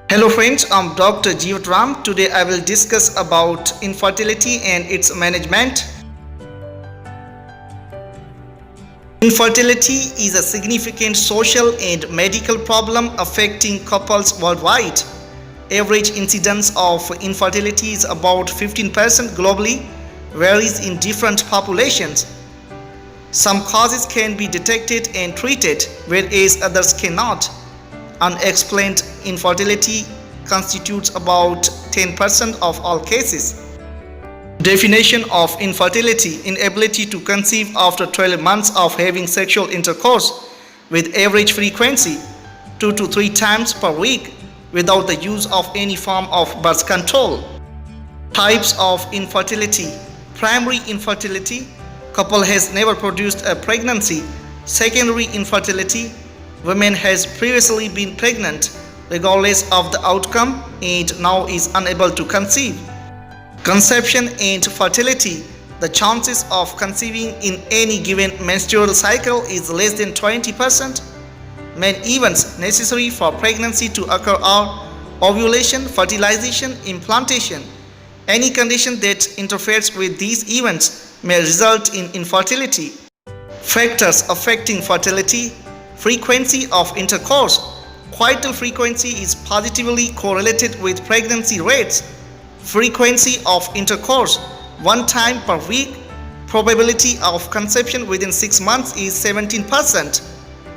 Hello friends, I'm Dr. Jeevat Ram. Today I will discuss about infertility and its management. Infertility is a significant social and medical problem affecting couples worldwide. Average incidence of infertility is about 15% globally, varies in different populations. Some causes can be detected and treated, whereas others cannot. Unexplained infertility constitutes about 10% of all cases. Definition of infertility: inability to conceive after 12 months of having sexual intercourse with average frequency 2 to 3 times per week without the use of any form of birth control. Types of infertility: primary infertility, couple has never produced a pregnancy. Secondary infertility, woman has previously been pregnant regardless of the outcome and now is unable to conceive. Conception and fertility, the chances of conceiving in any given menstrual cycle is less than 20%. Main events necessary for pregnancy to occur are ovulation, fertilization, implantation. Any condition that interferes with these events may result in infertility. Factors affecting fertility: frequency of intercourse. Coital frequency is positively correlated with pregnancy rates. Frequency of intercourse 1 time per week. Probability of conception within 6 months is 17%.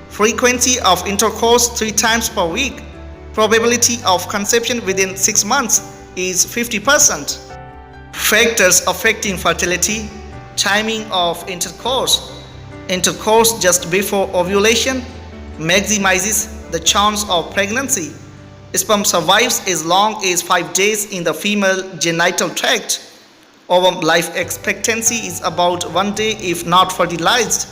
Frequency of intercourse 3 times per week. Probability of conception within 6 months is 50%. Factors affecting fertility: timing of intercourse. Intercourse just before ovulation maximizes the chance of pregnancy. Sperm survives as long as 5 days in the female genital tract. Ovum life expectancy is about 1 day if not fertilized.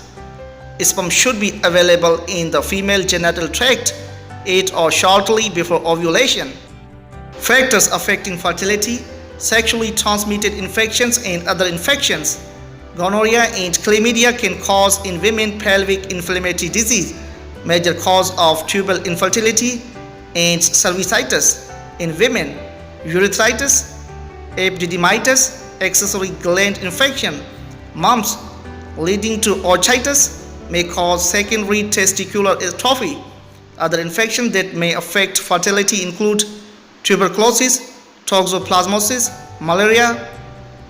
Sperm should be available in the female genital tract at or shortly before ovulation. Factors affecting fertility: sexually transmitted infections and other infections. Gonorrhea and chlamydia can cause in women pelvic inflammatory disease, major cause of tubal infertility, and cervicitis. In women, urethritis, epididymitis, accessory gland infection. Mumps leading to orchitis may cause secondary testicular atrophy. Other infections that may affect fertility include tuberculosis, toxoplasmosis, malaria,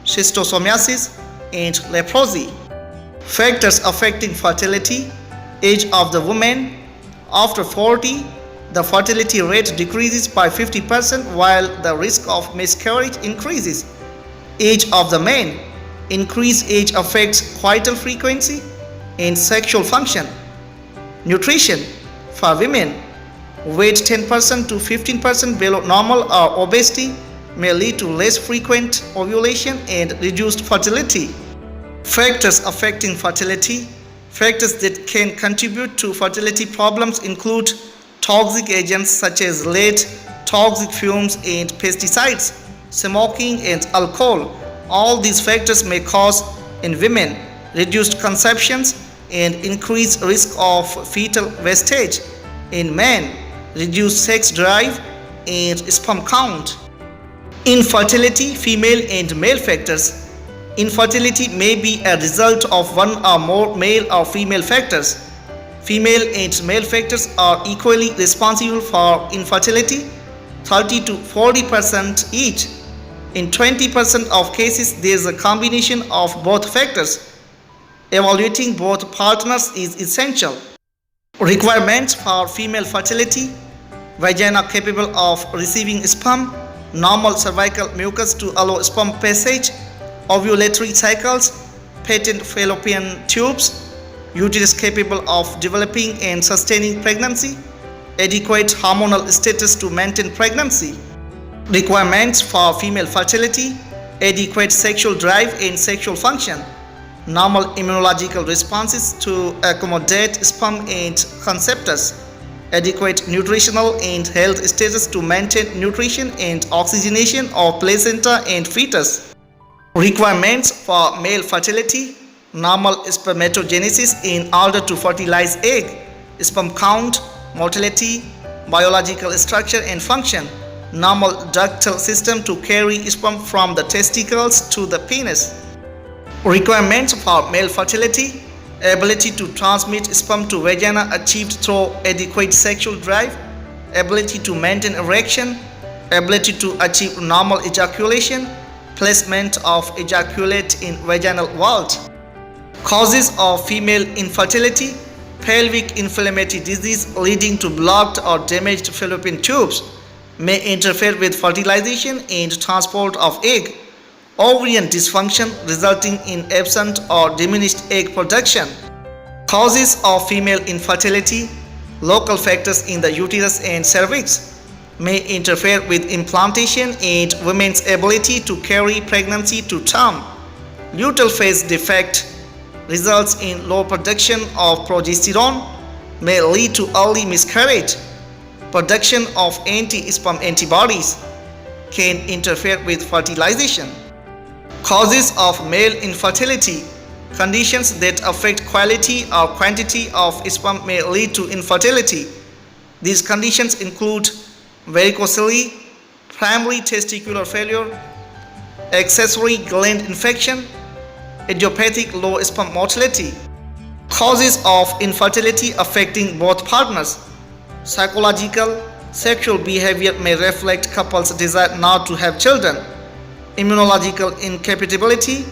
schistosomiasis, and leprosy. Factors affecting fertility: age of the woman. After 40, the fertility rate decreases by 50% while the risk of miscarriage increases. Age of the man. Increased age affects coital frequency and sexual function. Nutrition: for women, weight 10% to 15% below normal or obesity may lead to less frequent ovulation and reduced fertility. Factors affecting fertility: factors that can contribute to fertility problems include toxic agents such as lead, toxic fumes, and pesticides, smoking, and alcohol. All these factors may cause in women reduced conceptions and increased risk of fetal wastage. In men, reduced sex drive and sperm count. Infertility, female and male factors. Infertility may be a result of one or more male or female factors. Female and male factors are equally responsible for infertility, 30 to 40% each. In 20% of cases, there is a combination of both factors. Evaluating both partners is essential. Requirements for female fertility: vagina capable of receiving sperm, normal cervical mucus to allow sperm passage, ovulatory cycles, patent fallopian tubes, uterus capable of developing and sustaining pregnancy, adequate hormonal status to maintain pregnancy. Requirements for female fertility: adequate sexual drive and sexual function, normal immunological responses to accommodate sperm and conceptus, adequate nutritional and health status to maintain nutrition and oxygenation of placenta and fetus. Requirements for male fertility: normal spermatogenesis in order to fertilize egg, sperm count, motility, biological structure and function, normal ductal system to carry sperm from the testicles to the penis. Requirements for male fertility: ability to transmit sperm to vagina achieved through adequate sexual drive, ability to maintain erection, ability to achieve normal ejaculation, placement of ejaculate in vaginal vault. Causes of female infertility: pelvic inflammatory disease leading to blocked or damaged fallopian tubes may interfere with fertilization and transport of egg. Ovarian dysfunction resulting in absent or diminished egg production. Causes of female infertility: local factors in the uterus and cervix may interfere with implantation and women's ability to carry pregnancy to term. Luteal phase defect results in low production of progesterone, may lead to early miscarriage. Production of anti-sperm antibodies can interfere with fertilization. Causes of male infertility: conditions that affect quality or quantity of sperm may lead to infertility. These conditions include varicocele, primary testicular failure, accessory gland infection, idiopathic low sperm motility. Causes of infertility affecting both partners: psychological, sexual behavior may reflect couples' desire not to have children. Immunological incompatibility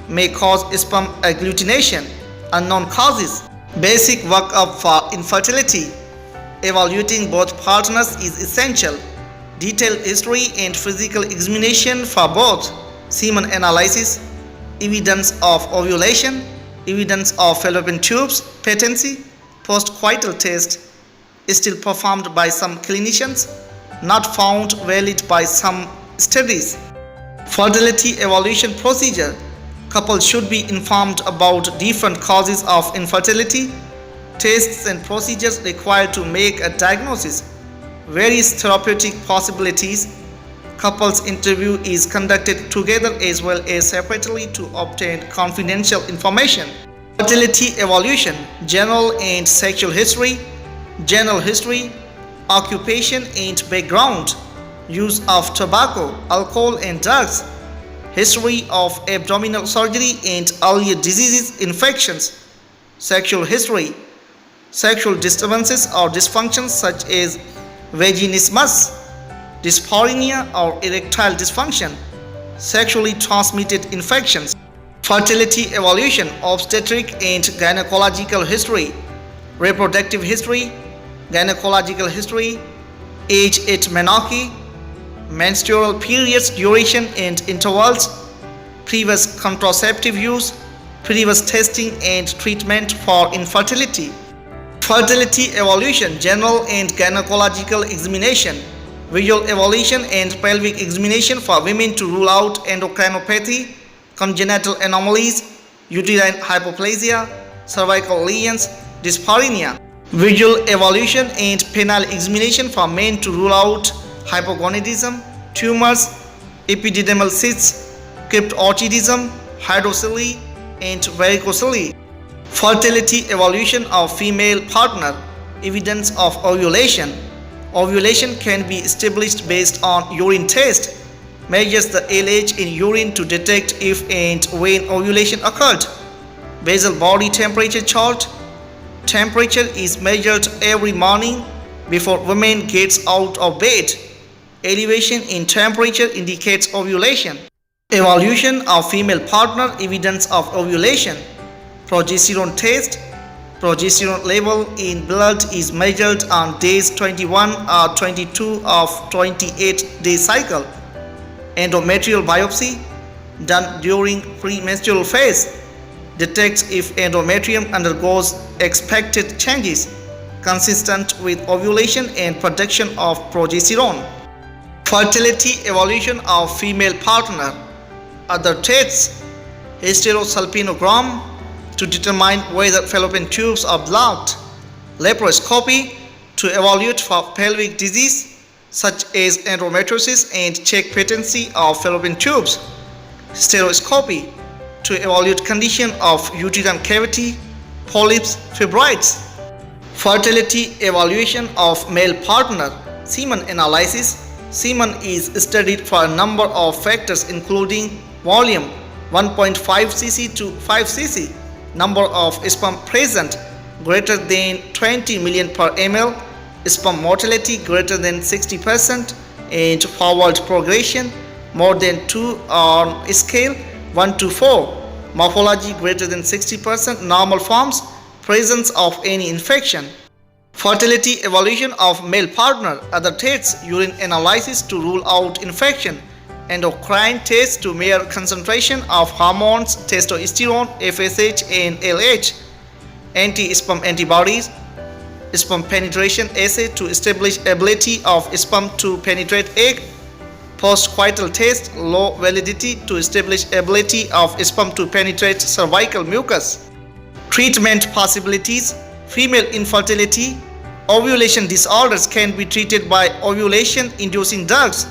may cause sperm agglutination. Unknown causes. Basic workup for infertility: evaluating both partners is essential. Detailed history and physical examination for both. Semen analysis, evidence of ovulation, evidence of fallopian tubes, patency, postcoital test still performed by some clinicians, not found valid by some studies. Fertility evaluation procedure: couples should be informed about different causes of infertility, tests and procedures required to make a diagnosis, various therapeutic possibilities. Couples interview is conducted together as well as separately to obtain confidential information. Fertility evaluation: general and sexual history, general history, occupation and background, use of tobacco, alcohol and drugs, history of abdominal surgery and earlier diseases, infections. Sexual history: sexual disturbances or dysfunctions such as vaginismus, dyspareunia or erectile dysfunction, sexually transmitted infections. Fertility evaluation: obstetric and gynecological history, reproductive history, gynecological history, age at menarche, menstrual periods duration and intervals, previous contraceptive use, previous testing and treatment for infertility. Fertility evaluation: general and gynecological examination, visual evaluation and pelvic examination for women to rule out endocrinopathy, congenital anomalies, uterine hypoplasia, cervical lesions, dyspareunia. Visual evaluation and penile examination for men to rule out hypogonadism, tumors, epididymal cysts, cryptorchidism, hydrocele, and varicocele. Fertility evaluation of female partner, evidence of ovulation. Ovulation can be established based on urine test. Measures the LH in urine to detect if and when ovulation occurred. Basal body temperature chart. Temperature is measured every morning before woman gets out of bed. Elevation in temperature indicates ovulation. Evaluation of female partner, evidence of ovulation. Progesterone test. Progesterone level in blood is measured on days 21 or 22 of 28-day cycle. Endometrial biopsy done during premenstrual phase detects if endometrium undergoes expected changes consistent with ovulation and production of progesterone. Fertility evaluation of female partner. Other tests: hysterosalpingogram to determine whether fallopian tubes are blocked, laparoscopy to evaluate for pelvic disease such as endometriosis and check patency of fallopian tubes, stereoscopy to evaluate condition of uterine cavity, polyps, fibroids. Fertility evaluation of male partner. Semen analysis. Semen is studied for a number of factors including volume 1.5 cc to 5 cc, number of sperm present greater than 20 million per ml, sperm mortality greater than 60%, and forward progression more than 2 on scale 1 to 4, morphology greater than 60%, normal forms, presence of any infection. Fertility evaluation of male partner. Other tests: urine analysis to rule out infection, endocrine tests to measure concentration of hormones, testosterone, FSH, and LH, anti-sperm antibodies, sperm penetration assay to establish ability of sperm to penetrate egg, postcoital test, low validity to establish ability of sperm to penetrate cervical mucus. Treatment possibilities: female infertility. Ovulation disorders can be treated by ovulation inducing drugs.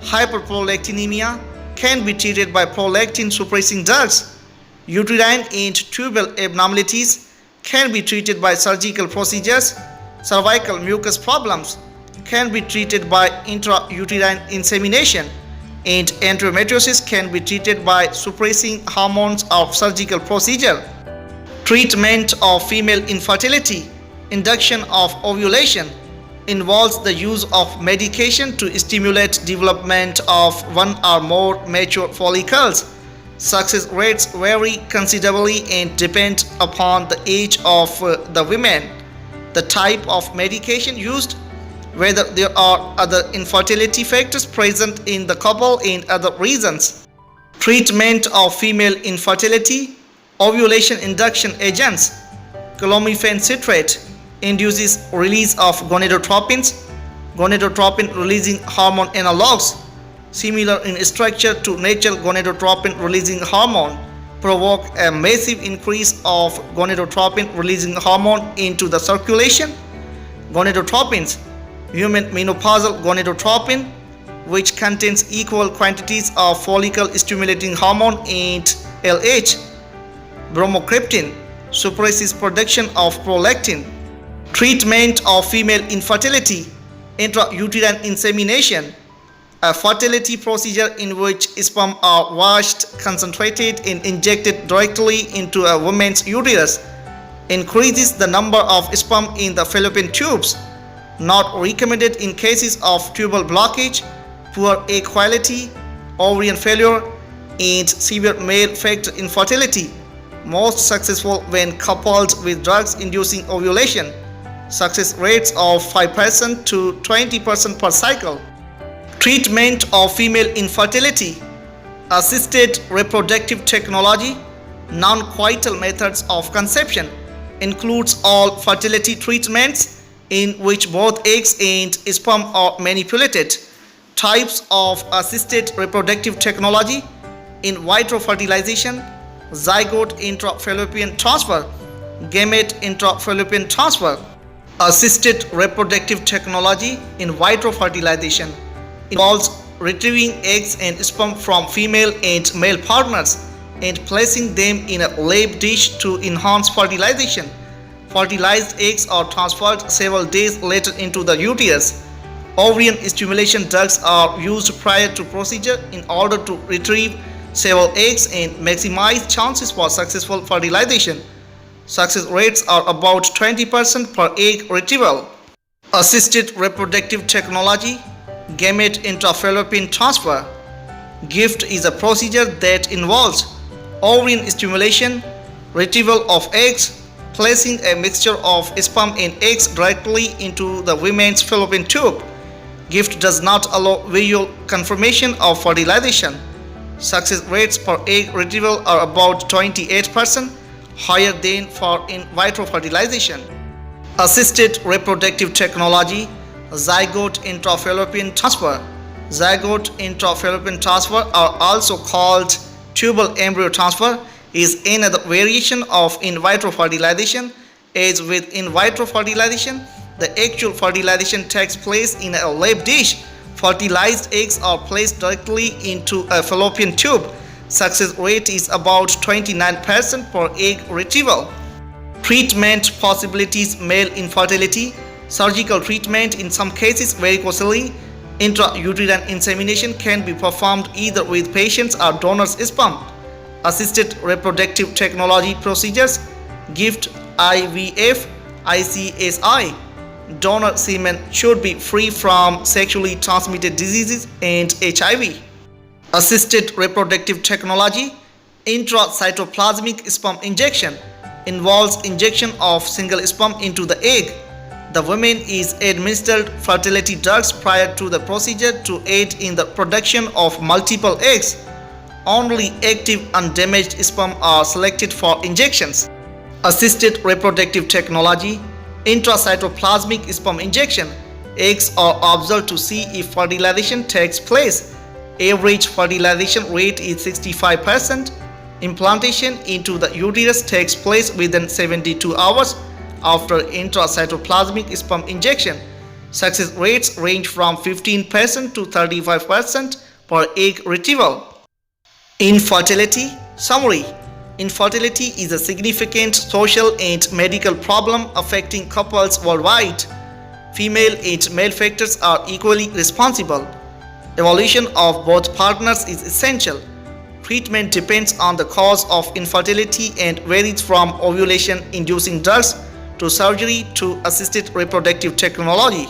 Hyperprolactinemia can be treated by prolactin suppressing drugs. Uterine and tubal abnormalities can be treated by surgical procedures. Cervical mucus problems can be treated by intrauterine insemination, and endometriosis can be treated by suppressing hormones of surgical procedure. Treatment of female infertility. Induction of ovulation involves the use of medication to stimulate development of one or more mature follicles. Success rates vary considerably and depend upon the age of the women, the type of medication used, whether there are other infertility factors present in the couple, and other reasons. Treatment of female infertility. Ovulation induction agents. Clomiphene citrate induces release of gonadotropins, gonadotropin releasing hormone analogs, similar in structure to natural gonadotropin releasing hormone, provoke a massive increase of gonadotropin releasing hormone into the circulation. Gonadotropins. Human menopausal gonadotropin, which contains equal quantities of follicle stimulating hormone and LH. Bromocriptine suppresses production of prolactin. Treatment of female infertility. Intrauterine insemination, a fertility procedure in which sperm are washed, concentrated, and injected directly into a woman's uterus, increases the number of sperm in the fallopian tubes. Not recommended in cases of tubal blockage, poor egg quality, ovarian failure, and severe male factor infertility. Most successful when coupled with drugs inducing ovulation. Success rates of 5% to 20% per cycle. Treatment of female infertility. Assisted reproductive technology. Non-coital methods of conception includes all fertility treatments in which both eggs and sperm are manipulated. Types of assisted reproductive technology: in vitro fertilization, zygote intrafallopian transfer, gamete intrafallopian transfer. Assisted reproductive technology. In vitro fertilization involves retrieving eggs and sperm from female and male partners and placing them in a lab dish to enhance fertilization. Fertilized eggs are transferred several days later into the uterus. Ovarian stimulation drugs are used prior to procedure in order to retrieve several eggs and maximize chances for successful fertilization. Success rates are about 20% per egg retrieval. Assisted reproductive technology. Gamete intrafallopian transfer. GIFT is a procedure that involves ovarian stimulation, retrieval of eggs, placing a mixture of sperm and eggs directly into the woman's fallopian tube. GIFT does not allow visual confirmation of fertilization. Success rates per egg retrieval are about 28%, higher than for in vitro fertilization. Assisted reproductive technology. Zygote intrafallopian transfer. Zygote intrafallopian transfer, are also called tubal embryo transfer, is another variation of in vitro fertilization. As with in vitro fertilization, the actual fertilization takes place in a lab dish. Fertilized eggs are placed directly into a fallopian tube. Success rate is about 29% per egg retrieval. Treatment possibilities: male infertility, surgical treatment, in some cases varicocele, intrauterine insemination can be performed either with patient's or donor's sperm. Assisted reproductive technology procedures: gift IVF, ICSI. Donor semen should be free from sexually transmitted diseases and HIV. Assisted reproductive technology: intracytoplasmic sperm injection involves injection of single sperm into the egg. The woman is administered fertility drugs prior to the procedure to aid in the production of multiple eggs. Only active undamaged sperm are selected for injections. Assisted reproductive technology: intracytoplasmic sperm injection. Eggs are observed to see if fertilization takes place. Average fertilization rate is 65%. Implantation into the uterus takes place within 72 hours after intracytoplasmic sperm injection. Success rates range from 15% to 35% per egg retrieval. Infertility summary: infertility is a significant social and medical problem affecting couples worldwide. Female and male factors are equally responsible. Evaluation of both partners is essential. Treatment depends on the cause of infertility and varies from ovulation-inducing drugs to surgery to assisted reproductive technology.